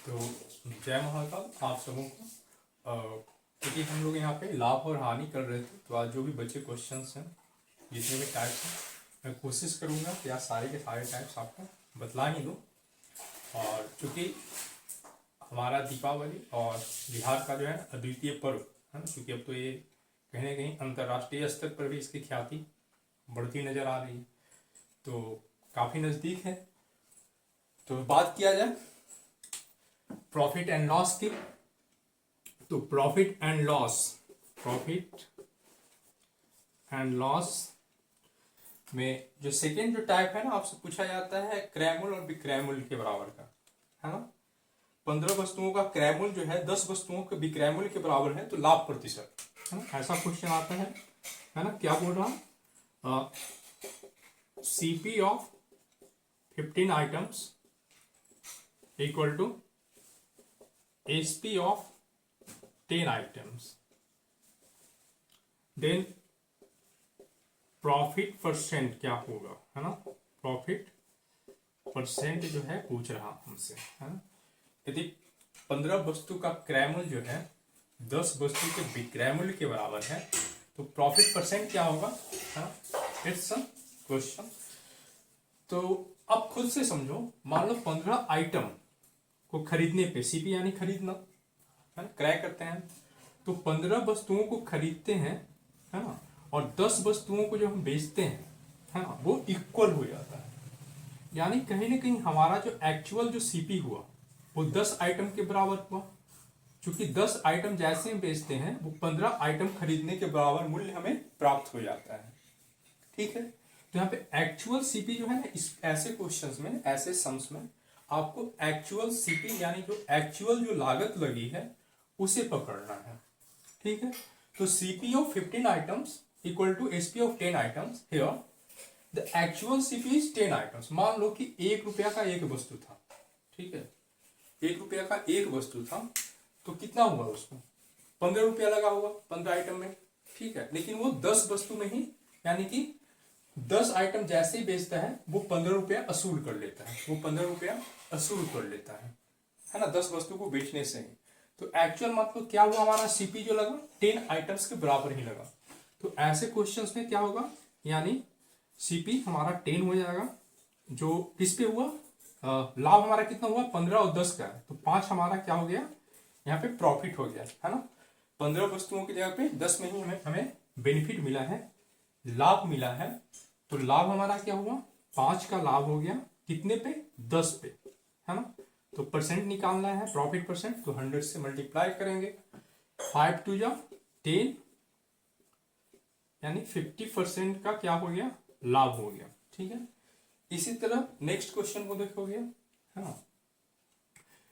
तो जय महाकाल आप सबों को। क्योंकि हम लोग यहाँ पे लाभ और हानि कर रहे थे, तो आज जो भी बचे क्वेश्चंस हैं, जितने भी टाइप्स हैं, मैं कोशिश करूँगा कि आज सारे के सारे टाइप्स आपको बतला ही दूँ। और चूँकि हमारा दीपावली और बिहार का जो है अद्वितीय पर्व है ना, क्योंकि अब तो ये कहीं ना कहीं अंतर्राष्ट्रीय स्तर पर भी इसकी ख्याति बढ़ती नज़र आ रही है, तो काफ़ी नज़दीक है। तो बात किया जाए प्रॉफिट एंड लॉस की, तो प्रॉफिट एंड लॉस में जो सेकेंड जो टाइप है ना, आपसे पूछा जाता है क्रय मूल्य और विक्रय मूल्य के बराबर का, है ना। 15 वस्तुओं का क्रय मूल्य जो है 10 वस्तुओं के विक्रय मूल्य के बराबर है, तो लाभ प्रतिशत, है ना, ऐसा क्वेश्चन आता है ना। क्या बोल रहा हूं, CP of 15 items equal to SP of 10 items, then profit percent क्या होगा, है ना। प्रॉफिट परसेंट जो है पूछ रहा हमसे, है ना। यदि 15 वस्तु का क्रय मूल्य जो है 10 वस्तु के विक्रय मूल्य के बराबर है, तो प्रॉफिट परसेंट क्या होगा, है ना। It's a question. तो अब खुद से समझो, मान लो 15 आइटम को खरीदने पे, सीपी यानी खरीदना, है ना, क्रय करते हैं, तो 15 वस्तुओं को खरीदते हैं, है ना, और 10 वस्तुओं को जो हम बेचते हैं, है ना, वो इक्वल हो जाता है। यानी कहीं ना कहीं हमारा जो एक्चुअल जो सीपी हुआ वो 10 आइटम के बराबर हुआ, क्योंकि 10 आइटम जैसे हम बेचते हैं वो 15 आइटम खरीदने के बराबर मूल्य हमें प्राप्त हो जाता है। ठीक है, तो यहाँ पे एक्चुअल सीपी जो है ना, इस ऐसे क्वेश्चंस में, ऐसे सम्स में आपको एक्चुअल सीपी यानी जो एक्चुअल जो लागत लगी है उसे पकड़ना है। ठीक है, तो CP of 15 items equal to SP of 10 items. Here the actual CP is 10 items. मान लो कि 1 रुपया का एक वस्तु था, ठीक है, 1 रुपया का एक वस्तु था, तो कितना हुआ उसमें 15 रुपया लगा हुआ 15 आइटम में, ठीक है। लेकिन वो 10 वस्तु में ही, यानी कि 10 आइटम जैसे ही बेचता है वो 15 रुपया असूल कर लेता है, वो 15 रुपया असूल कर लेता है ना, 10 वस्तु को बेचने से ही। तो एक्चुअल मतलब क्या हुआ, हमारा सीपी जो लगा 10 आइटम्स के बराबर ही लगा। तो ऐसे क्वेश्चंस में क्या होगा, यानी सीपी हमारा 10 हो जाएगा, जो किस पे हुआ, लाभ हमारा कितना हुआ 15 और 10 का है, तो 5 हमारा क्या हो गया, यहाँ पे प्रॉफिट हो गया, है ना। 15 वस्तुओं की जगह पे 10 में ही हमें बेनिफिट मिला है, लाभ मिला है। तो लाभ हमारा क्या हुआ, 5 का लाभ हो गया, कितने पे 10 पे, है ना। तो परसेंट निकालना है, प्रॉफिट परसेंट, तो 100 से मल्टीप्लाई करेंगे, 5 टू जा 10, यानी 50% का क्या हो गया, लाभ हो गया। ठीक है, इसी तरह नेक्स्ट क्वेश्चन को देखोगे, है ना,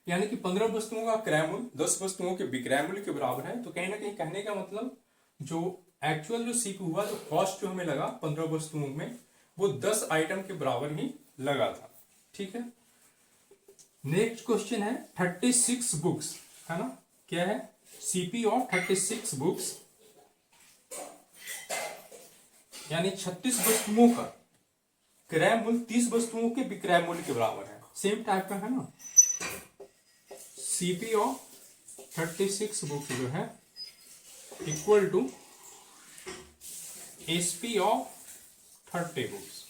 यानी कि 15 वस्तुओं का क्रय मूल्य 10 वस्तुओं के विक्रय मूल्य के बराबर है। तो कहीं ना कहीं कहने का मतलब जो एक्चुअल जो सीपी हुआ, जो कॉस्ट जो हमें लगा 15 वस्तुओं में, वो 10 आइटम के बराबर ही लगा था। ठीक है, नेक्स्ट क्वेश्चन है 36 बुक्स, है ना, क्या है, सीपी ऑफ 36 बुक्स, यानी 36 वस्तुओं का क्रय मूल्य 30 वस्तुओं के विक्रय मूल्य के बराबर है। सेम टाइप का है ना, सीपी ऑफ 36 बुक्स जो है equal to SP of 30 books,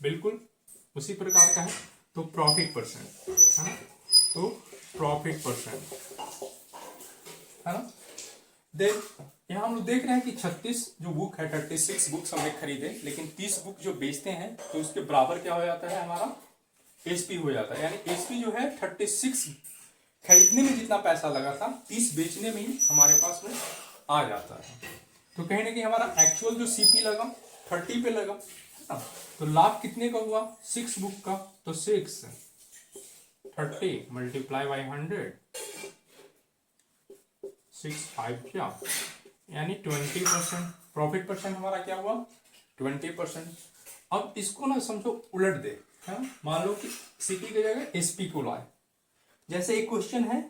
बिल्कुल उसी प्रकार का है। तो प्रॉफिट परसेंट, है ना, तो प्रॉफिट परसेंट, है ना। देख यहाँ हम लोग देख रहे हैं कि 36 जो बुक है, 36 बुक्स हमने खरीदे, लेकिन 30 बुक जो बेचते हैं तो उसके बराबर क्या हो जाता है, हमारा एसपी हो जाता है। यानी एसपी जो है 36 खरीदने में जितना पैसा लगा था 30 बेचने में ही हमारे पास में आ जाता है। तो कहीं ना कहीं हमारा एक्चुअल जो सीपी लगा 30 पे लगा, है ना। तो लाभ कितने का हुआ, 6 बुक का, तो 6 30 मल्टीप्लाई बाई 100, 6 5 क्या, यानी 20%। प्रॉफिट परसेंट हमारा क्या हुआ, 20%। अब इसको ना समझो उलट दे, है ना, मान लो कि सीपी की जगह एसपी को लाए। जैसे एक क्वेश्चन है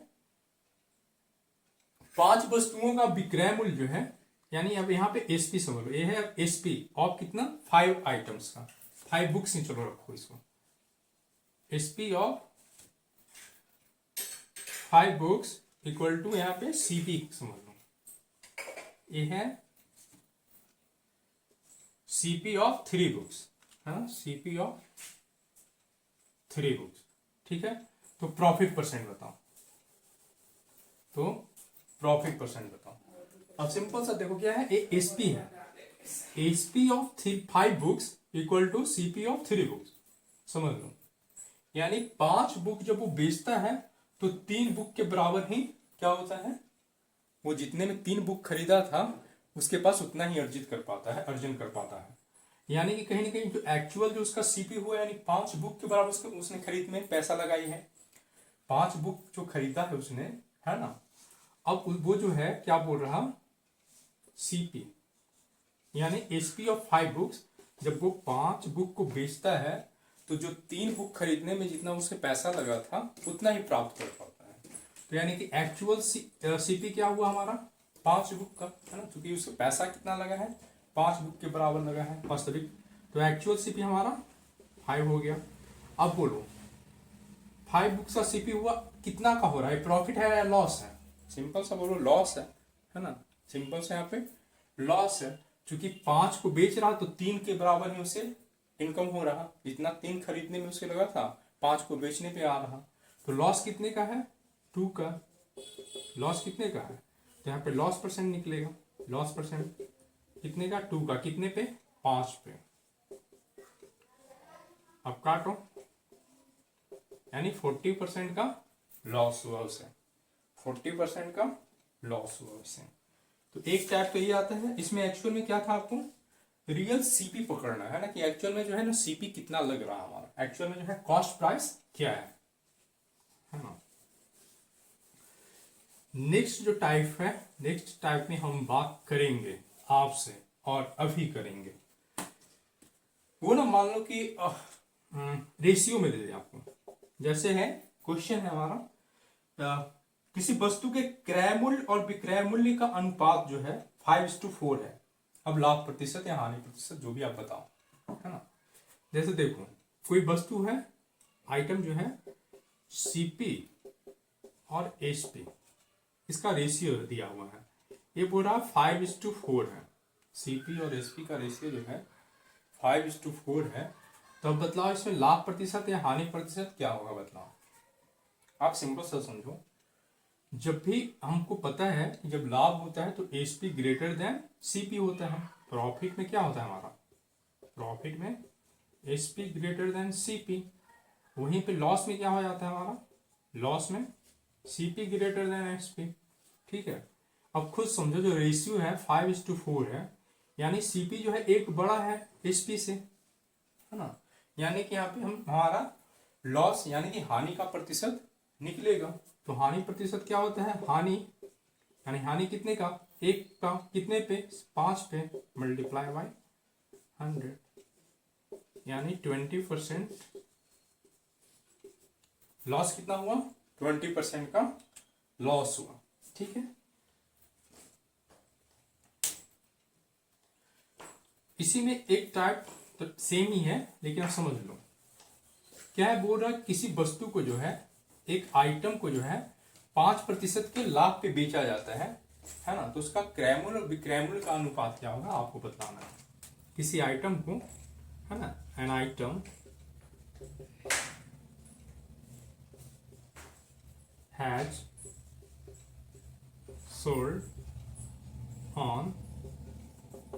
5 वस्तुओं का विक्रय मूल्य जो है, यानी अब यहाँ पे एसपी समझ लो, ये है एसपी ऑफ कितना 5 आइटम्स का, 5 बुक्स ही चलो रखो इसको, SP of 5 books equal to यहाँ पे सीपी समझ लो, ये है सीपी ऑफ 3 बुक्स, है ना, सीपी ऑफ 3 बुक्स, ठीक है। तो प्रॉफिट परसेंट बताओ, तो प्रॉफिट परसेंट बताओ। अब सिंपल सा देखो क्या है, ये एसपी है, SP of 5 books equal to CP of 3 books, समझ लो। यानी 5 बुक जब वो बेचता है तो 3 बुक के बराबर ही क्या होता है, वो जितने में 3 बुक खरीदा था उसके पास उतना ही अर्जन कर पाता है। यानी कि कहीं ना कहीं जो एक्चुअल जो उसका सीपी हुआ, यानी 5 बुक के बराबर उसने खरीद में पैसा लगाई है, 5 बुक जो खरीदा है उसने, है ना। अब वो जो है क्या बोल रहा, सीपी यानी एसपी ऑफ 5 बुक्स, जब वो 5 बुक को बेचता है तो जो 3 बुक खरीदने में जितना उसे पैसा लगा था उतना ही प्राप्त कर पाता है। तो यानी कि एक्चुअल सीपी क्या हुआ हमारा, 5 बुक का, है ना, क्योंकि उसको पैसा कितना लगा है, 5 बुक के बराबर लगा है वास्तविक। तो एक्चुअल सीपी हमारा 5 हो गया। अब बोलो 5 बुक्स का सीपी हुआ कितना का हो रहा है, प्रॉफिट है या लॉस है, सिंपल सा बोलो लॉस है ना, सिंपल सा यहाँ पे लॉस है। क्योंकि 5 को बेच रहा तो 3 के बराबर ही उसे इनकम हो रहा, जितना 3 खरीदने में उसे लगा था 5 को बेचने पे आ रहा। तो लॉस कितने का है, 2 का, लॉस कितने का है, तो यहाँ पे लॉस परसेंट निकलेगा, लॉस परसेंट कितने का, 2 का, कितने पे, 5 पे। अब काटो, यानी 40% का लॉस हुआ उसे, 40% का लॉस हुआ उसे। तो एक टाइप तो ये आता है, इसमें एक्चुअल में क्या था, आपको रियल सीपी पकड़ना है ना, कि एक्चुअल में जो है ना सीपी कितना लग रहा है हमारा, एक्चुअल में जो है कॉस्ट प्राइस क्या है ना। नेक्स्ट जो टाइप है, नेक्स्ट टाइप में हम बात करेंगे आपसे, और अभी करेंगे वो ना, मान लो कि रेशियो में दे दे आपको, जैसे है क्वेश्चन है हमारा, किसी वस्तु के क्रय मूल्य और विक्रय मूल्य का अनुपात जो है 5:4 है। अब लाभ प्रतिशत या हानि प्रतिशत जो भी आप बताओ, है ना। जैसे देखो कोई वस्तु है, आइटम जो है सीपी और एसपी, इसका रेशियो दिया हुआ है, ये पूरा 5:4 है, सीपी और एसपी का रेशियो जो है 5:4 है। तो अब बतलाओ इसमें लाभ प्रतिशत या हानि प्रतिशत क्या होगा, बतलाओ। आप सिंपल सा समझो, जब भी हमको पता है कि जब लाभ होता है तो एसपी ग्रेटर देन सीपी होता है, प्रॉफिट में क्या होता है हमारा, प्रॉफिट में एसपी ग्रेटर देन सीपी। वहीं पे लॉस में क्या हो जाता है हमारा, लॉस में सीपी ग्रेटर देन एसपी, ठीक है। अब खुद समझो, जो रेशियो है 5:4 है, यानी सीपी जो है एक बड़ा है एसपी से, है ना। यानी कि यहाँ पे हम हमारा लॉस यानी कि हानि का प्रतिशत निकलेगा। तो हानि प्रतिशत क्या होता है, हानि यानी हानि कितने का, 1 का, कितने पे, 5 पे, मल्टीप्लाई बाय 100, यानी 20%। लॉस कितना हुआ, 20% का लॉस हुआ, ठीक है। इसी में एक टाइप तो सेम ही है, लेकिन आप समझ लो क्या है, बोल रहा है किसी वस्तु को जो है, एक आइटम को जो है 5% के लाभ पे बेचा जाता है ना। तो उसका क्रय मूल्य और विक्रय मूल्य का अनुपात क्या होगा, आपको बताना है। किसी आइटम को, है ना, an item has sold on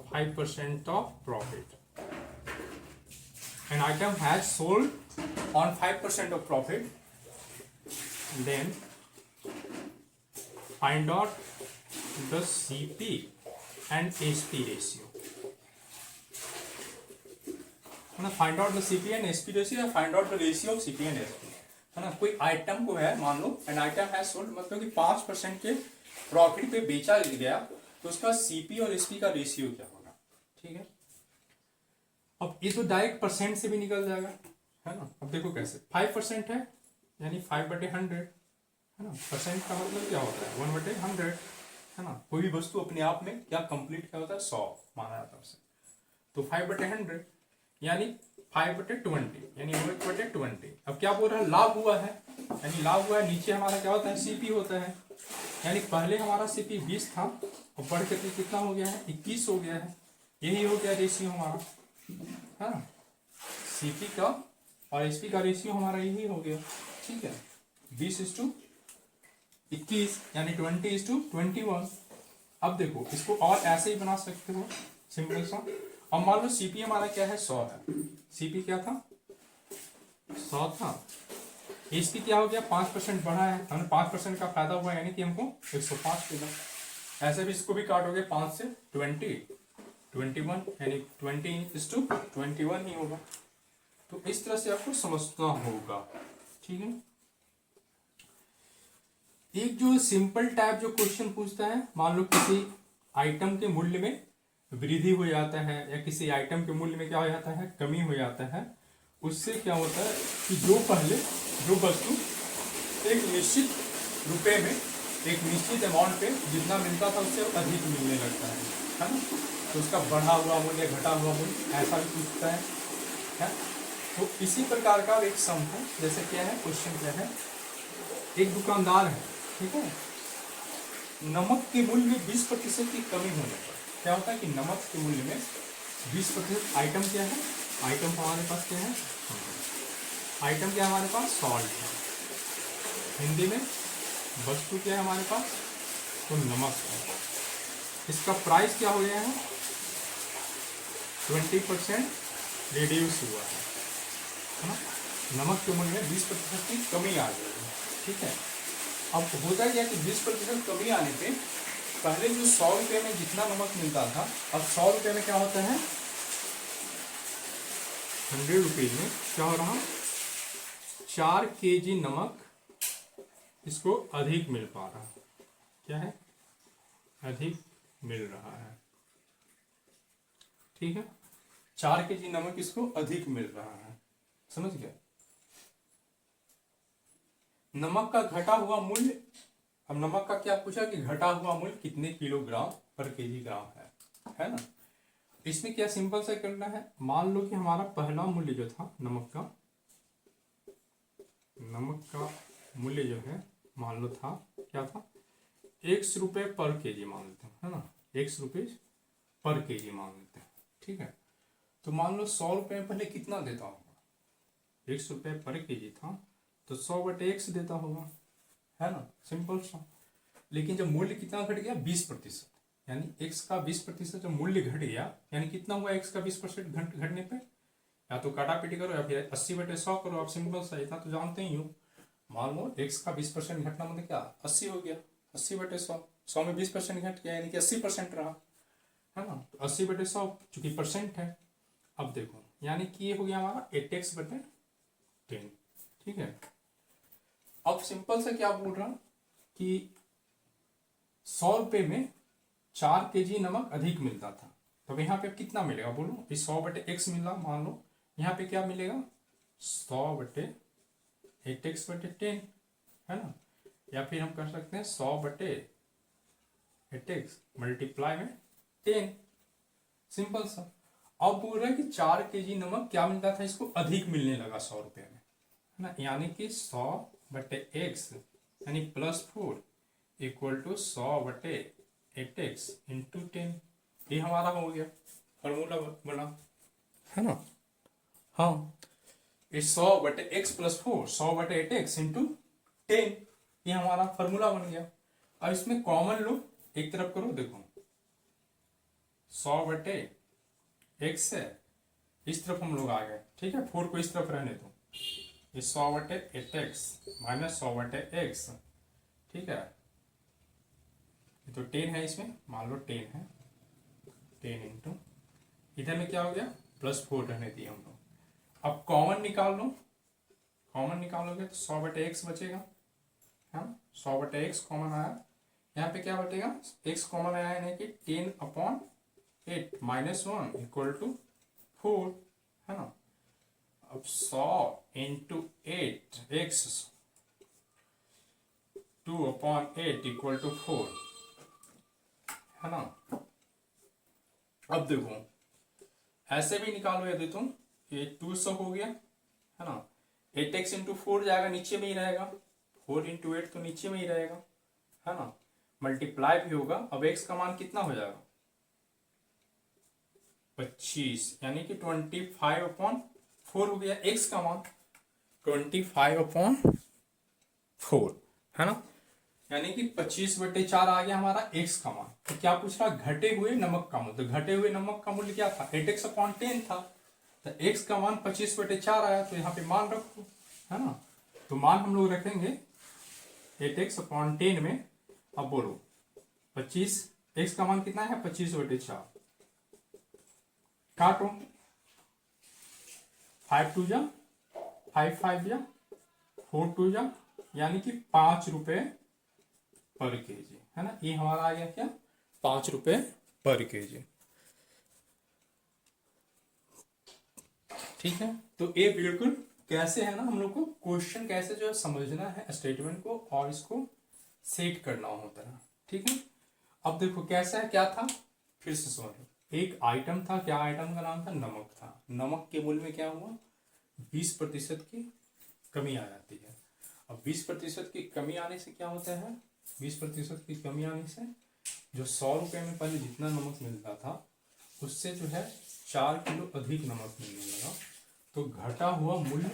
5% of profit. An item has sold on 5% of profit. Then find out the CP and SP ratio. है ना, find out the CP and SP ratio या find out the ratio of CP and SP, है ना। कोई item को है, मान लो an item has sold, मतलब कि 5% के प्रॉफिट पे बेचा गया, तो उसका सीपी और एसपी का रेशियो क्या होगा, ठीक है। अब ये तो डायरेक्ट परसेंट से भी निकल जाएगा, है ना। अब देखो कैसे, 5% है यानी 5/100, है ना। परसेंट का मतलब क्या होता है, 1/100, है ना। कोई भी वस्तु अपने आप में क्या कंप्लीट क्या होता है, 100 माना जाता है उसे। तो 5/100 यानी 5/20 यानी 1/20। अब क्या बोल रहा है, लाभ हुआ है यानी लाभ हुआ है, नीचे हमारा क्या होता है सीपी होता है, यानी पहले हमारा सीपी 20 था और बढ़ के कितना हो गया है 21 हो गया है, यही हो गया रेशियो हमारा, है ना, सीपी का और एसपी का रेशियो हमारा यही हो गया, ठीक है, 20:21 यानी 20:21। अब देखो इसको और ऐसे ही बना सकते हो, सिंपल सा। अब मान लो सीपी हमारा क्या है 100 है, सीपी क्या था 100 था, इसकी क्या हो गया 5% बढ़ा है, हमने 5% का फायदा हुआ यानी कि हमको 105 मिला। ऐसे भी इसको भी काटोगे 5 से 21 यानी 20:21 ही होगा। तो इस तरह से आपको समझना होगा, ठीक है। एक जो सिंपल टाइप जो क्वेश्चन पूछता है, मान लो किसी आइटम के मूल्य में वृद्धि हो जाता है या किसी आइटम के मूल्य में क्या हो जाता है कमी हो जाता है, उससे क्या होता है कि जो वस्तु एक निश्चित रुपए में एक निश्चित अमाउंट पे जितना मिलता था उससे अधिक मिलने लगता है ना, तो उसका बढ़ा हुआ मूल्य घटा हुआ मूल्य ऐसा भी पूछता है। तो इसी प्रकार का एक सम है, जैसे क्या है क्वेश्चन क्या है, एक दुकानदार है, ठीक है, नमक के मूल्य में 20% की कमी होने पर क्या होता है कि नमक के मूल्य में 20%, आइटम क्या है, आइटम हमारे पास क्या है, आइटम क्या है हमारे पास सॉल्ट है, हिंदी में वस्तु क्या है हमारे पास तो नमक है, इसका प्राइस क्या हो गया है 20% रिड्यूस हुआ है ना, नमक के मूल्य में 20% की कमी आ गई है, ठीक है। अब होता क्या कि 20% कमी आने पे पहले जो 100 रुपये में जितना नमक मिलता था, अब 100 रुपये में क्या होता है 100 रुपीज में क्या हो रहा 4 kg नमक इसको अधिक मिल पा रहा, क्या है अधिक मिल रहा है, ठीक है, 4 kg नमक इसको अधिक मिल रहा है, समझ गया। नमक का घटा हुआ मूल्य, अब नमक का क्या पूछा कि घटा हुआ मूल्य कितने किलोग्राम पर केजी ग्राम है ना। इसमें क्या सिंपल से करना है, मान लो कि हमारा पहला मूल्य जो था नमक का मूल्य जो है मान लो था क्या था 100 रुपये पर केजी मान लेते हैं, है ना, 100 रुपये पर केजी मान लेते हैं, ठीक है। तो मान लो 100 रुपये में पहले कितना देता होगा 100 रुपये पर केजी था तो 100/100 देता होगा, है ना, सिंपल सा। लेकिन जब मूल्य कितना घट गया 20%, यानी x का 20% जब मूल्य घट गया, यानी कितना हुआ x का 20% घटने पे, या तो काटा पीटी करो या फिर 80/100 करो, आप सिंपल सा इतना तो जानते ही हो। मान लो x का 20% घटना मतलब क्या 80 हो गया, 80/100, 100 में 20% घट गया यानी कि 80% रहा, है ना, तो 80/100 चूंकि परसेंट है। अब देखो यानी कि ये हो गया हमारा 8x/10, ठीक है। अब सिंपल से क्या बोल रहा कि 100 रुपये में 4 kg नमक अधिक मिलता था, तो यहाँ पे कितना मिलेगा बोलो, इस 100/x मिला, मान लो यहाँ पे क्या मिलेगा 100/8x/10, है ना, या फिर हम कर सकते हैं 100/8x मल्टीप्लाई में 10, सिंपल सा। अब बोल रहा है कि 4 kg नमक क्या मिलता था इसको अधिक मिलने लगा 100 रुपये में, है ना, यानी कि 100/x यानी +4 इक्वल टू 100/8x इंटू 10, ये हमारा हो गया फॉर्मूला बना, है ना। हाँ, ये 100/x +4 100/8x इंटू 10, ये हमारा फॉर्मूला बन गया। अब इसमें कॉमन लो, एक तरफ करो, देखो 100/x है, इस तरफ हम लोग आ गए, ठीक है, 4 को इस तरफ रहने दो, ये 100/8x माइनस 100/x, ठीक है, तो 10 है इसमें, मान लो 10 है, 10 इंटू इधर में क्या हो गया +4 रहने दिए हम लोग। अब कॉमन निकाल लो, कॉमन निकालोगे तो 100/x बचेगा, हाँ 100/x कॉमन आया, यहाँ पे क्या बचेगा x कॉमन आया यानी कि 10/8 -1 इक्वल टू 4, है ना। अब 100 इंटू 8x 2/8 इक्वल टू 4, है ना। अब देखो ऐसे भी निकालो यदि तुम, ये 200 हो गया, है ना, 8x इंटू 4 जाएगा नीचे में ही रहेगा, 4 × 8 तो नीचे में ही रहेगा, है ना, मल्टीप्लाई भी होगा। अब x का मान कितना हो जाएगा 25, यानी कि 25/4 हो गया x का मान 25/4, है ना, यानी कि 25/4 आ गया हमारा x का मान। तो क्या पूछ रहा, घटे हुए नमक का मूल्य। तो घटे हुए नमक का मूल्य क्या था 8x/10 था, तो x का मान 25/4 आया, तो यहाँ पे मान रखो, है ना। तो मान हम लोग रखेंगे 8x/10 में। अब बोलो 25, x का मान कितना है 25/4, काटो 5 2 जा 5 5 जा 4 2 जा, यानी कि 5 रुपए पर केजी, है ना। ये हमारा आ गया क्या 5 रुपए पर केजी। ठीक है, तो ये बिल्कुल कैसे है ना, हम लोग को क्वेश्चन कैसे जो है समझना है स्टेटमेंट को और इसको सेट करना होता है। ठीक है, अब देखो कैसा है, क्या था, फिर से समझ लो। एक आइटम था, क्या आइटम का नाम था, नमक था। नमक के मूल्य में क्या हुआ 20% की कमी आ जाती है। अब 20% की कमी आने से क्या होता है, 20% की कमी आने से जो 100 रुपए में पहले जितना नमक मिलता था उससे जो है 4 किलो अधिक नमक मिलने लगा। तो घटा हुआ मूल्य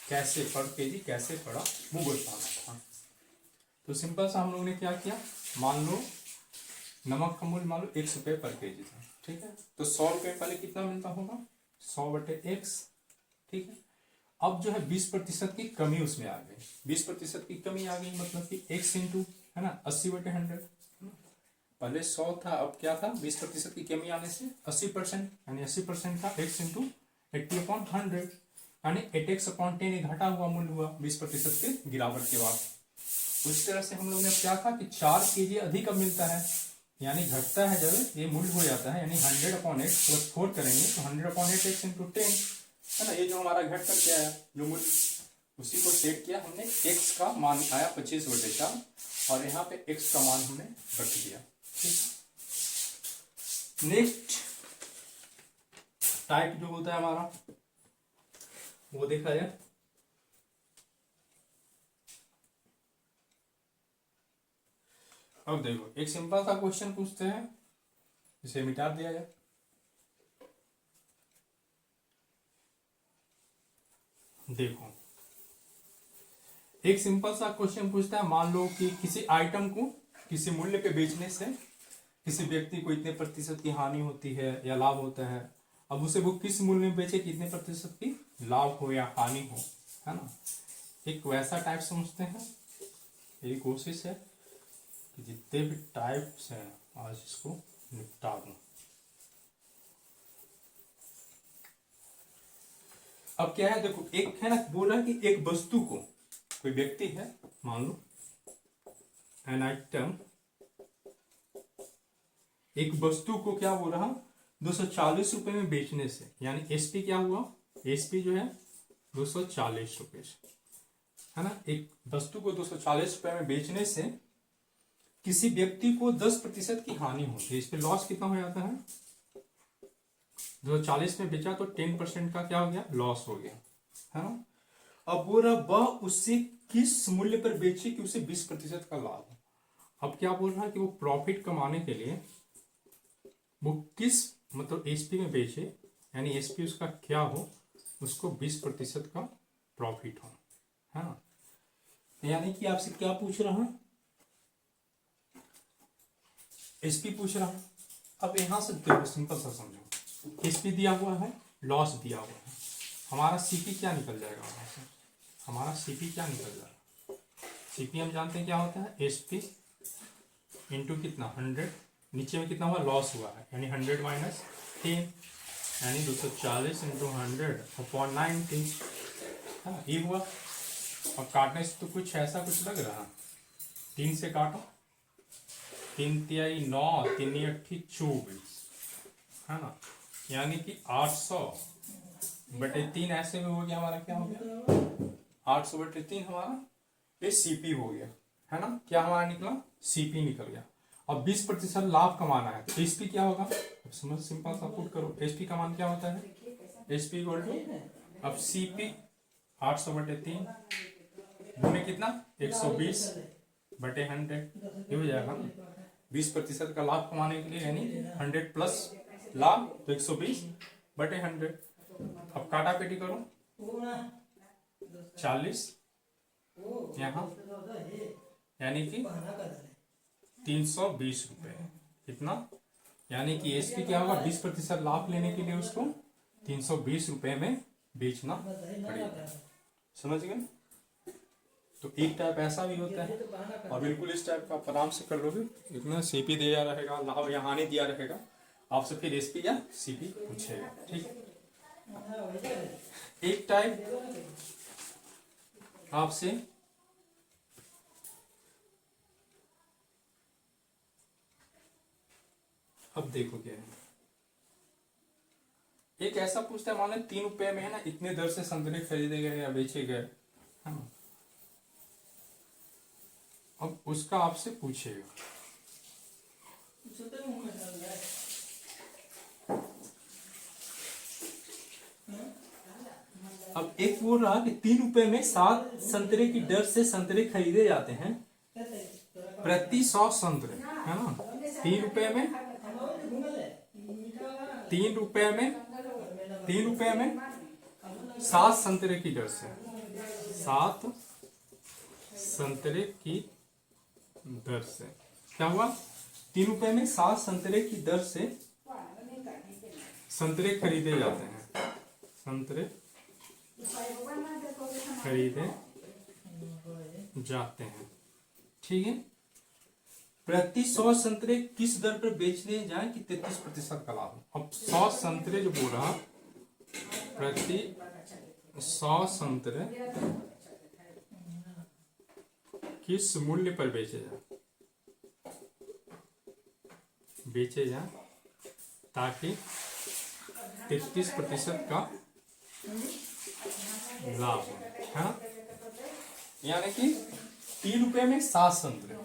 कैसे पर केजी कैसे पड़ा वो बताना था। तो सिंपल सा हम लोगों ने क्या किया, मान लो नमक का मूल्य मान लो 100 रुपये पर केजी था। ठीक है, तो 100 रुपये पहले कितना मिलता होगा 100/x। ठीक है, अब जो है 20% की कमी उसमें आ गई, 20% की कमी आ गई, मतलब कि x इंटू, है ना, 80/100। पहले 100 था, अब क्या था 20% की कमी आने से 80%, यानी 80% का x इंटू 80/100, यानी 8x/10 घटा हुआ मूल्य हुआ 20% के गिरावट के बाद। उस तरह से हम लोग ने क्या था कि 4 केजी अधिक अब मिलता है, यानी घटता है जब ये मूल्य हो जाता है, यानी 100/8 + 4 करेंगे तो 100/8 x इंटू 10, है ना। ये जो हमारा घट कर के आया जो मूल्य, उसी को सेट किया हमने, x का मान आया 25/4 और यहाँ पे x का मान हमने रख दिया। नेक्स्ट टाइप जो होता है हमारा वो देखा जाए। अब देखो एक सिंपल सा क्वेश्चन पूछते हैं, इसे मिटा दिया जाए। देखो एक सिंपल सा क्वेश्चन पूछता है, मान लो कि किसी आइटम को किसी मूल्य पे बेचने से किसी व्यक्ति को इतने प्रतिशत की हानि होती है या लाभ होता है। अब उसे वो किस मूल्य में बेचे, कितने प्रतिशत की लाभ हो या हानि हो, है ना। एक वैसा टाइप समझते हैं। मेरी कोशिश है कि जितने भी टाइप्स हैं आज इसको निपटा दूं। अब क्या है देखो, एक है ना बोल रहा है कि एक वस्तु को कोई व्यक्ति है, मान लो एन आइटम, एक वस्तु को क्या बोल रहा 240 रुपए में बेचने से, यानी एसपी क्या हुआ, एसपी जो है 240 रुपए, है ना। एक वस्तु को 240 रुपए में बेचने से किसी व्यक्ति को 10% की हानि होती है। इस पे लॉस कितना हो जाता है, 240 में बेचा तो 10% का क्या हो गया लॉस हो गया, है ना। अब बोल रहा वह उससे किस मूल्य पर बेचे कि उसे 20% का लाभ हो। अब क्या बोल रहा है कि वो प्रॉफिट कमाने के लिए वो किस मतलब एसपी में बेचे, यानी एसपी उसका क्या हो, उसको 20% का प्रॉफिट हो, है ना। यानी कि आपसे क्या पूछ रहा है, एसपी पूछ रहा है। अब यहां से देखो सिंपल सा समझो, एसपी दिया हुआ है, लॉस दिया हुआ है, हमारा सीपी क्या निकल जाएगा वहां से, हमारा सीपी क्या निकल जाएगा, सीपी हम जानते हैं क्या होता है एसपी इंटू कितना 100, नीचे में कितना हुआ लॉस हुआ है, यानी 100 माइनस 10, यानी 240 इंटू 100/90, हाँ ये हुआ। अब काटने से तो कुछ ऐसा कुछ लग रहा, 3 से काटो, 3 तिहाई 9, 3 अट्ठी 24, है ना, यानी कि 800/3 ऐसे में हो गया हमारा, क्या हो गया 800/3 हमारा ये सीपी हो गया, है ना। क्या हमारा निकला सीपी निकल गया। अब 20% लाभ कमाना है तो एसपी क्या होगा, अब समझ सिंपल सा पुट करो, एसपी का मान क्या होता है एसपी इक्वल टू, अब सीपी 800/3 गुने कितना 120 बटे 100, ये हो जाएगा ना 20% का लाभ कमाने के लिए, यानी 100 प्लस लाभ तो 120 बटे 100। अब काटा पेटी करो 40 यहाँ, यानी कि 320 रुपए। कितना, यानी कि एसपी क्या होगा, 20% लाभ लेने के लिए उसको 320 रुपए में बेचना पड़ेगा। समझ गए? तो एक टाइप ऐसा भी होता है, और बिल्कुल इस टाइप का आप आराम से कर लोगे। इतना सीपी दिया रहेगा, लाभ यहाँ नहीं दिया रहेगा, आपसे फिर एसपी या सीपी पूछेगा। ठीक है, एक टाइप आपसे अब देखो क्या है, एक ऐसा पूछता है, मान लो 3 रुपए में है ना इतने दर से संतरे खरीदे गए या बेचे गए, है ना। अब उसका आपसे पूछेगा, अब एक बोल रहा कि 3 रुपए में 7 संतरे की दर से संतरे खरीदे जाते हैं प्रति 100 संतरे, है ना। 3 रुपए में 7 संतरे की दर से, 7 संतरे की दर से क्या हुआ, 3 रुपए में 7 संतरे की दर से संतरे खरीदे जाते हैं, संतरे खरीदे जाते हैं। ठीक है, प्रति 100 संतरे किस दर पर बेचने जाए कि 33% का लाभ। अब 100 संतरे जो बोल रहा, प्रति 100 संतरे किस मूल्य पर बेचे जाए ताकि 33% का लाभ हो, है ना। यानी कि 3 रुपए में 7 संतरे,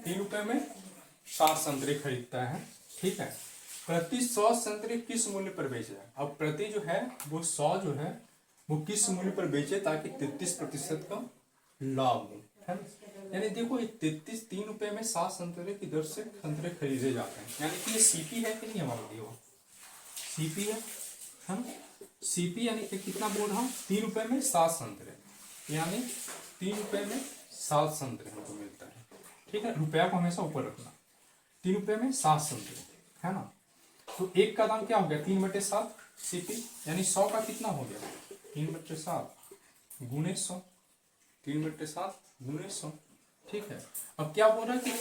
3 रुपए में 7 संतरे खरीदता है। ठीक है, प्रति 100 संतरे किस मूल्य पर बेचे जाए। अब प्रति जो है वो 100 जो है वो किस मूल्य पर बेचे ताकि 33% का लाभ हो, है ना। यानी देखो 3 रुपए में 7 संतरे की दर से संतरे खरीदे जाते हैं, यानी कि ये सीपी है कि नहीं हमारा दिया, सीपी है ना। सीपी यानी कि कितना बोल रहा हूँ, 3 रुपए में 7 संतरे, यानी 3 रुपए में 7 संतरे हमको मिलता है। ठीक है, रुपया को हमेशा ऊपर रखना। 3 रुपए में 7 संतरे, है ना। तो एक का दाम क्या हो गया, 3/7 सीपी, यानी 100 का कितना हो गया, 3/7 गुणे 100, 3/7 गुणे 100। ठीक है, अब क्या बोल रहा है कि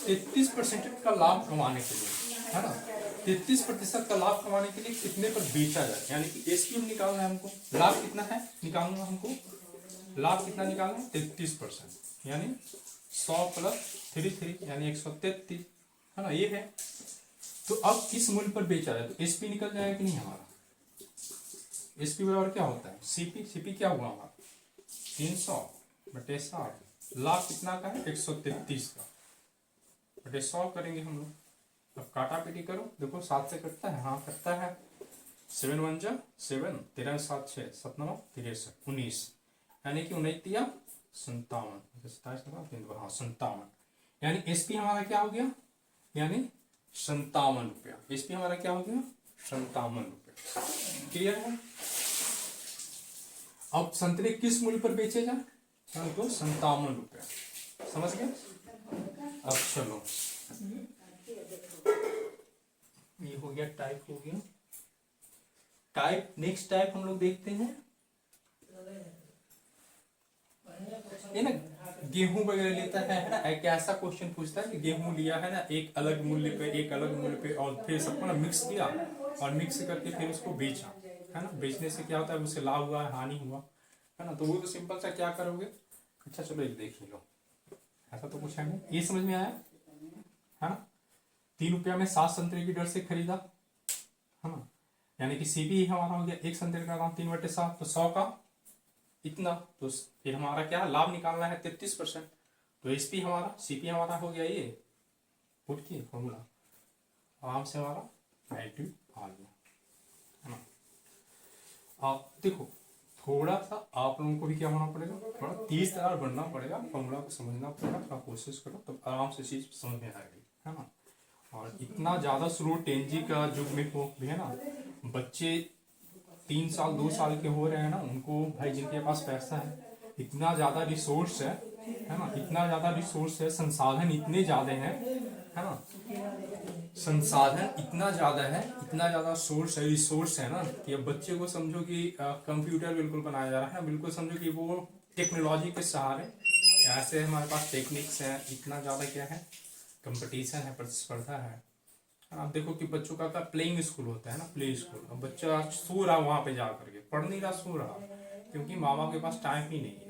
33% का लाभ कमाने के लिए, है ना, 33% का लाभ कमाने के लिए कितने पर बेचा जाए, यानी कि एसपी निकालना है हमको, लाभ कितना है निकालना हमको, लाभ कितना निकालना है 33%, यानी 100 + 33 यानी 133, है ना, ये है। तो अब किस मूल्य पर बेचा जाए, तो एसपी निकल जाएगा कि नहीं हमारा, एसपी बराबर क्या होता है सीपी, सीपी क्या हुआ हमारा 300/60, लाभ कितना का है 133 का, बटे 100 करेंगे हम लोग। अब काटा पीटी करो, देखो 7 से कटता है, हाँ कटता है, 7 × 1 = 7, 13 × 7 = 6, 7 × 9 = 63, 19, यानी कि 19 × 3 = 57, हाँ 57, यानी एसपी हमारा क्या हो गया, यानी 57 रुपया, एसपी हमारा क्या हो गया 57 रुपया। क्लियर है। अब संतरे किस मूल्य पर बेचे जाए, तो 57 रुपया, समझ गए। अब चलो ये हो गया, टाइप हो गया, टाइप। नेक्स्ट टाइप हम लोग देखते हैं, ये ना गेहूं वगैरह लेता है ना, एक ऐसा क्वेश्चन पूछता है कि गेहूं लिया है ना एक अलग मूल्य पे, एक अलग मूल्य पे, और फिर सबको ना मिक्स किया और मिक्स करके फिर उसको बेचा, है ना। बेचने से क्या होता है, उससे लाभ हुआ हानि हुआ, है ना। तो वो तो सिंपल सा क्या करोगे, अच्छा चलो एक देख लो, ऐसा तो कुछ है नहीं, ये समझ में आया, है ना। 3 रुपया में 7 संतरे की दर से खरीदा, है ना, यानी कि सीपी हमारा हो गया, एक संतरे का दाम 3/7, तो 100 का इतना, तो फिर हमारा क्या लाभ निकालना है 33%, तो एसपी हमारा, सीपी हमारा हो गया ये, पुट किए फॉर्मूला, आराम से हमारा वैल्यू आ गया, है ना। देखो थोड़ा सा आप लोगों को भी क्या होना पड़ेगा, थोड़ा तेज तरार बनना पड़ेगा, फॉर्मूला को समझना पड़ेगा, थोड़ा कोशिश करो तब आराम से चीज समझ में आएगी, है ना। और इतना ज्यादा शुरू 10G का युग में हो भी है ना, बच्चे 3 साल 2 साल के हो रहे हैं ना, उनको भाई जिनके पास पैसा है, इतना ज्यादा रिसोर्स है ना, इतना ज्यादा रिसोर्स है, संसाधन इतने ज्यादा है ना, संसाधन इतना ज्यादा है, इतना ज्यादा सोर्स है, रिसोर्स है ना, कि अब बच्चे को समझो कि कंप्यूटर बिल्कुल बनाया जा रहा है ना, बिल्कुल समझो कि वो टेक्नोलॉजी के सहारे, ऐसे हमारे पास टेक्निक्स हैं, इतना ज्यादा क्या है, कंपटीशन है, प्रतिस्पर्धा है। आप देखो कि बच्चों का प्लेइंग स्कूल होता है ना, प्ले स्कूल, अब बच्चा सो रहा वहां पे जा करके, पढ़ नहीं रहा, सो रहा, क्योंकि माँ बाप के पास टाइम ही नहीं है।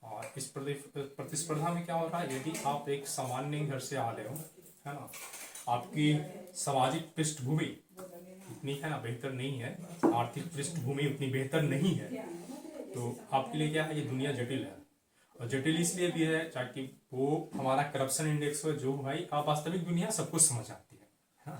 और इस प्रतिस्पर्धा में क्या हो रहा है, यदि आप एक सामान्य घर से आ रहे हो, है ना, आपकी सामाजिक पृष्ठभूमि इतनी है ना बेहतर नहीं है, आर्थिक पृष्ठभूमि उतनी बेहतर नहीं है, तो आपके लिए क्या है, ये दुनिया जटिल है। और जटिल इसलिए भी है ताकि वो हमारा करप्शन इंडेक्स है, जो भाई वास्तविक दुनिया सबको समझ आती है, हाँ?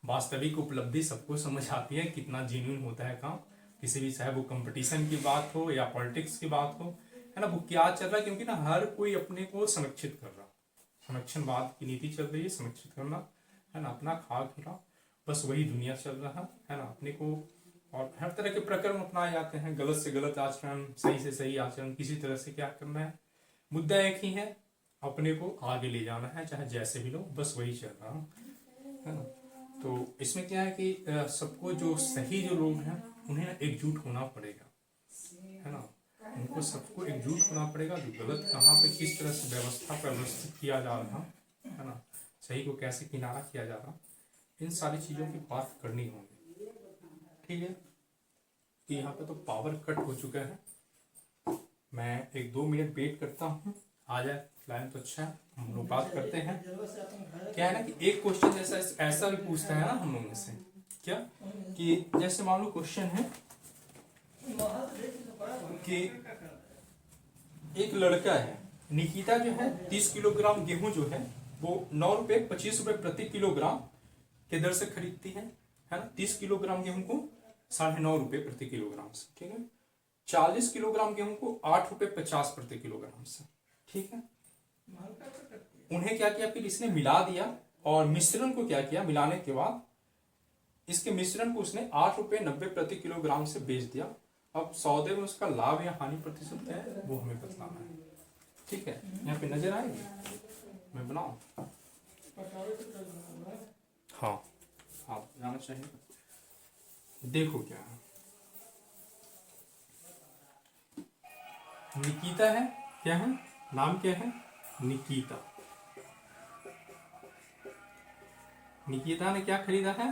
वास्तविक उपलब्धि सबको समझ आती है, कितना जेन्युइन होता है काम, किसी भी, चाहे वो कंपटीशन की बात हो या पॉलिटिक्स की बात हो, है ना, वो क्या चल रहा है, क्योंकि ना हर कोई अपने को संरक्षित कर रहा, संरक्षणवाद की नीति चल रही है, संरक्षित करना, है ना, अपना खा खिला, बस वही दुनिया चल रहा है ना, अपने को। और हर तरह के प्रकरण अपनाए जाते हैं, गलत से गलत आचरण, सही से सही आचरण, किसी तरह से क्या करना है, मुद्दा एक ही है, अपने को आगे ले जाना है, चाहे जैसे भी लोग, बस वही चल रहा है ना। तो इसमें क्या है कि सबको, जो सही जो लोग हैं उन्हें एकजुट होना पड़ेगा, है ना, उनको सबको एकजुट होना पड़ेगा, जो गलत कहाँ पे किस तरह से व्यवस्था पर व्यवस्थित किया जा रहा है ना, सही को कैसे किनारा किया जा रहा, इन सारी चीजों की बात करनी होगी, ठीक है। कि यहाँ पे तो पावर कट हो चुका है, मैं 1-2 मिनट वेट करता हूँ, आ जाए लाइन तो अच्छा है, हम लोग बात करते हैं। क्या है ना कि एक क्वेश्चन जैसा ऐसा भी पूछता है ना हम लोगों से, क्या कि जैसे मान लो क्वेश्चन है कि एक लड़का है, निकिता जो है 30 किलोग्राम गेहूं जो है वो 9 रुपए 25 रुपए प्रति किलोग्राम के दर से खरीदती है ना, 30 किलोग्राम गेहूं को 9.5 रुपए प्रति किलोग्राम से, ठीक है। 40 किलोग्राम गेहूं को 8 रुपए 50 प्रति किलोग्राम से, ठीक है। उन्हें क्या किया, फिर इसने मिला दिया, और मिश्रण को क्या किया, मिलाने के बाद इसके मिश्रण को उसने 8 रुपए 90 प्रति किलोग्राम से बेच दिया। अब सौदे में उसका लाभ या हानि प्रतिशत क्या है, वो हमें बताना है, ठीक है। यहाँ पे नजर आएगी, मैं बनाऊं, हाँ आप जाना चाहिए, देखो क्या है, निकिता है, क्या है, नाम क्या है, निकिता। निकिता ने क्या खरीदा है,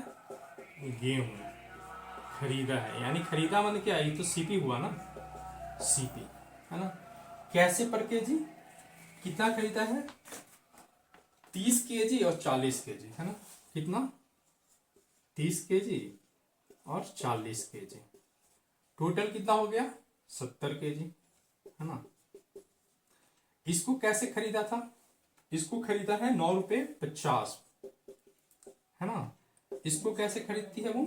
गेहूं खरीदा है, यानी खरीदा मतलब क्या, ये तो सीपी हुआ ना, सीपी, है ना। कैसे पर केजी, कितना खरीदा है, 30 kg और 40 kg, है ना, कितना, 30 kg और 40 kg, टोटल कितना हो गया, 70 kg, है ना। इसको कैसे खरीदा था, इसको खरीदा है 9 रुपए 50, है ना। इसको कैसे खरीदती है वो,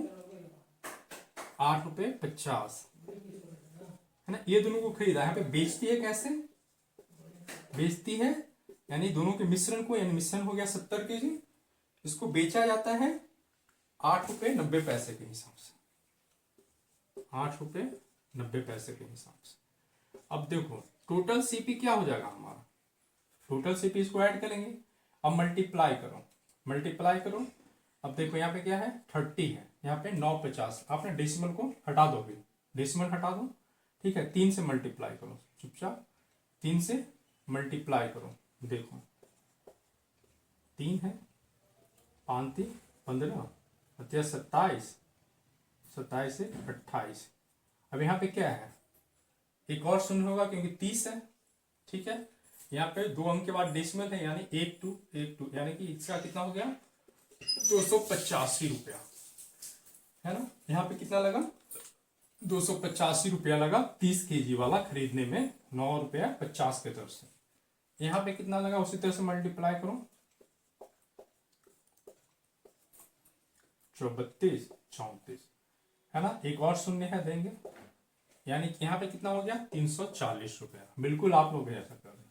8 रुपए 50, है ना। ये दोनों को खरीदा, यहाँ पे बेचती है, कैसे बेचती है, यानी दोनों के मिश्रण को, यानी मिश्रण हो गया 70 kg, इसको बेचा जाता है 8 रुपए 90 पैसे के हिसाब से, 8 रुपए 90 पैसे के हिसाब से। अब देखो टोटल सीपी क्या हो जाएगा हमारा, टोटल सीपी इसको ऐड करेंगे, अब मल्टीप्लाई करो, मल्टीप्लाई करो। अब देखो यहाँ पे क्या है, 30 है, यहाँ पे 9 50, आपने डेसिमल को हटा दो, भी डेसिमल हटा दो, ठीक है। 3 से मल्टीप्लाई करो, चुपचाप 3 से मल्टीप्लाई करो, देखो 3 है, 5 15 27, 27 से 28। अब यहाँ पे क्या है, एक और शून्य होगा क्योंकि 30 है, ठीक है। यहाँ पे 2 अंक के बाद डेसिमल है, यानी 12, यानी कि इसका कितना हो गया, 285 रुपया, है ना। यहाँ पे कितना लगा, 285 रुपया लगा 30 kg वाला खरीदने में, 9 रुपया 50 के तरफ से। यहाँ पे कितना लगा, उसी तरह से मल्टीप्लाई करो, 32 34, है ना। एक और शून्य है, देंगे, यानी कि यहाँ पे कितना हो गया 340 रुपया। बिल्कुल आप लोग ऐसा कर रहे।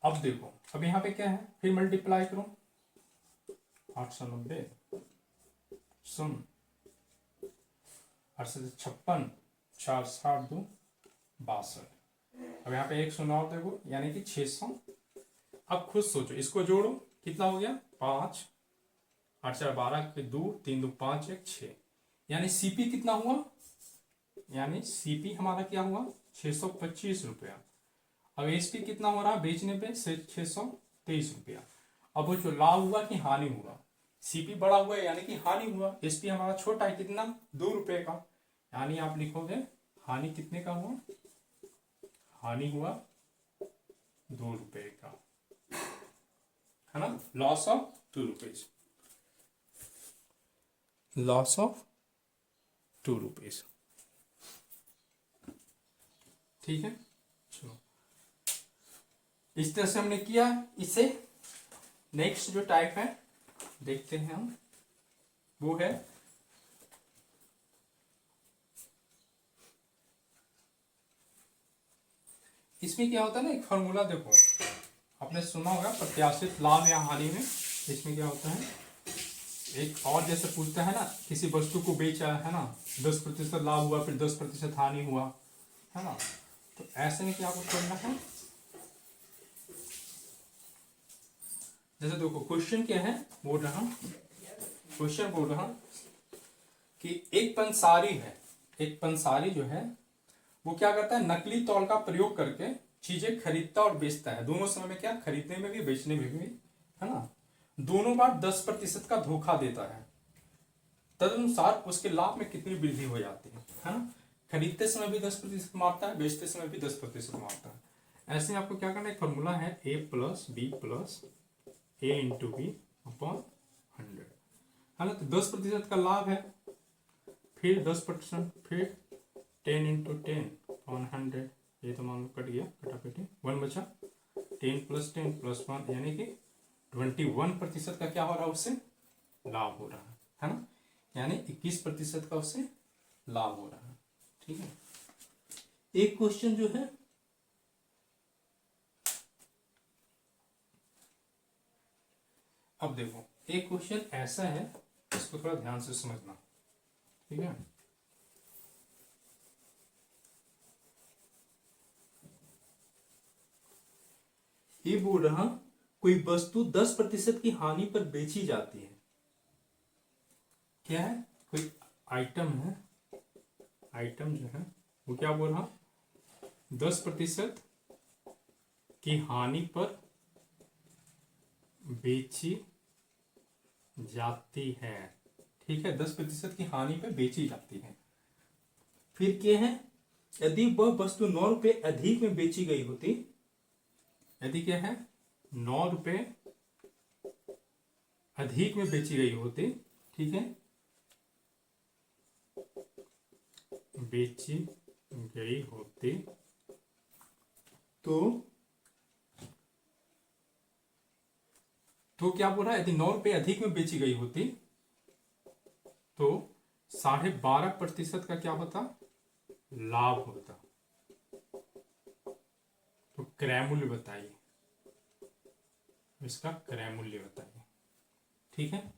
अब देखो, अब यहाँ पे क्या है, फिर मल्टीप्लाई करो 890 सुन 856 4 62। अब यहाँ पे 109 और देखो यानी कि 600। अब खुद सोचो, इसको जोड़ो कितना हो गया 5 8 4 12 के 2 3 2 5 1 6, यानी सीपी कितना हुआ, यानी सीपी हमारा क्या हुआ 625 रुपया। अब एसपी कितना हो रहा बेचने पे 623 रुपया। अब वो जो लाभ हुआ कि हानि हुआ, सीपी बड़ा हुआ यानी कि हानि हुआ, एसपी हमारा छोटा है कितना 2 रुपए का, यानी आप लिखोगे हानि कितने का हुआ, हानि हुआ 2 रुपए का, है ना, loss of 2 rupees, loss of 2 rupees. ठीक है, चलो इस तरह से हमने किया। इसे नेक्स्ट जो टाइप है देखते हैं हम, वो है इसमें क्या होता है ना, एक फॉर्मूला देखो आपने सुना होगा प्रत्याशित लाभ या हानि में। इसमें क्या होता है, एक और जैसे पूछता है ना, किसी वस्तु को बेचा है ना 10% लाभ हुआ फिर 10% हानि हुआ, है ना, तो ऐसे में क्या आपको करना है, जैसे देखो क्वेश्चन क्या है, बोल रहा क्वेश्चन बोल रहा कि एक पंसारी है, एक पंसारी जो है वो क्या करता है, नकली तौल का प्रयोग करके चीजें खरीदता और बेचता है। दोनों समय में क्या, खरीदने में भी बेचने में भी, है ना, दोनों बार 10% का धोखा देता है। तदनुसार उसके लाभ में कितनी वृद्धि हो जाती है ना, खरीदते समय भी 10% मारता है, बेचते समय भी 10% मारता है। ऐसे में आपको क्या करना है, फॉर्मूला है a plus B plus A into B upon 100, है ना। तो 10% का लाभ है, फिर 10%, फिर 10 इंटू 10 अपॉन 100, ये तो मान लो कट गया, कटाकटी 1 बचा, 10 प्लस 10 प्लस 1 यानी कि 21% का क्या हो रहा है, उससे लाभ हो रहा है ना, यानी 21% का उससे लाभ हो रहा है। ठीक है, एक क्वेश्चन जो है अब देखो, एक क्वेश्चन ऐसा है, इसको थोड़ा ध्यान से समझना। ठीक है, ये बोल रहा कोई वस्तु 10% की हानि पर बेची जाती है। क्या है, कोई आइटम है, आइटम जो है वो क्या बोल रहा 10% की हानि पर बेची जाती है। ठीक है, 10% की हानि पर बेची जाती है। फिर क्या है, यदि वह वस्तु 9 रुपए अधिक में बेची गई होती, यदि क्या है 9 रुपए अधिक में बेची गई होती, ठीक है, बेची गई होती तो क्या बोल रहा है, यदि 9 रुपए अधिक में बेची गई होती तो 12.5% का क्या होता, लाभ होता। तो क्रय मूल्य बताइए, इसका क्रय मूल्य बताइए। ठीक है,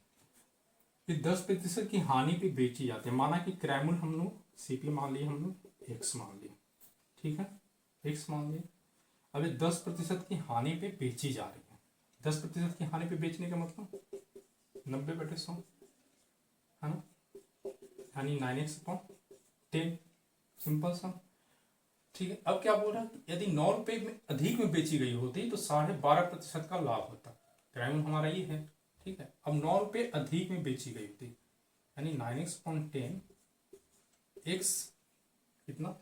ये 10% की हानि पे बेची जाती है, माना कि क्रय मूल्य हम लोग सीपी मान लिए, हम लोग एक्स मान लिए, ठीक है, एक्स मान लिए। अब ये 10% की हानि पे बेची जा रही है, 10% की हानि पे बेचने का मतलब 90/100, है ना, यानी 9x/10, सिंपल सा। ठीक है, अब क्या बोल रहा है, यदि 9 रुपए में अधिक में बेची गई होती तो 12.5% का लाभ होता। क्राइम हमारा ये है। ठीक है, अब 9 रुपए अधिक में बेची गई होती, यानी 9x/10 x कितना,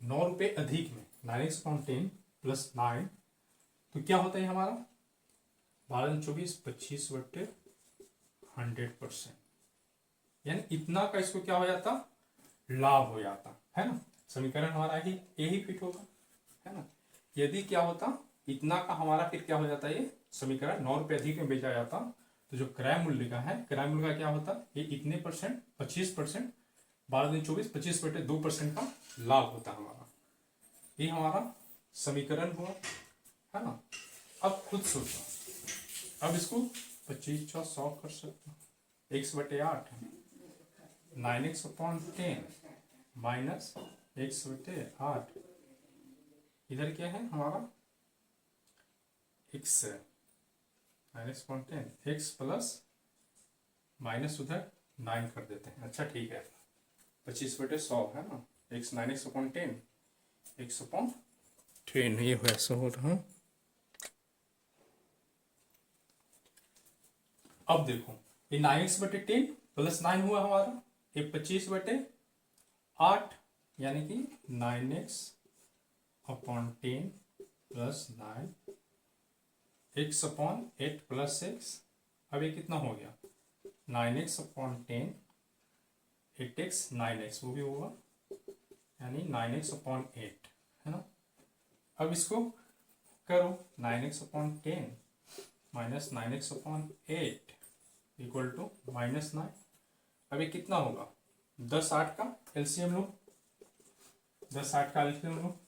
9 रुपए अधिक में 9x/10 प्लस 9, तो क्या होता है हमारा 12-24 25/100%, यानी इतना का इसको क्या हो जाता, लाभ हो जाता है ना। समीकरण हमारा ही यही फिट होगा, है ना। यदि क्या होता, इतना का हमारा फिर क्या हो जाता, ये समीकरण 9 रुपए अधिक में बेचा जाता, तो जो क्रय मूल्य का है, क्रय मूल्य का क्या होता, ये इतने %, 25%, 12 दिन 24, 25/2% का लाभ होता है हमारा। ये हमारा समीकरण हुआ, है ना। अब खुद सोचो, अब इसको 25 × 100 कर सकते हो। x/8 9x/10 माइनस x/8, इधर क्या है हमारा x 9x/10, x plus minus उधर 9 कर देते हैं। अच्छा ठीक है, 25/100 है ना, x 9x/10 x/10 ये वैसा हो रहा। अब देखो ये 9x/10 प्लस 9 हुआ हमारा, ये 25/8 यानी कि 9x/10 प्लस 9 x/8 प्लस 6। अब ये कितना हो गया 9x/10 8x 9x, वो भी होगा यानी 9x/8, है ना। अब इसको करो 9x/10 minus 9x/8 equal to -9। अब ये कितना होगा 10 8 का एलसीएम लो, 10 8 का एलसीएम लो,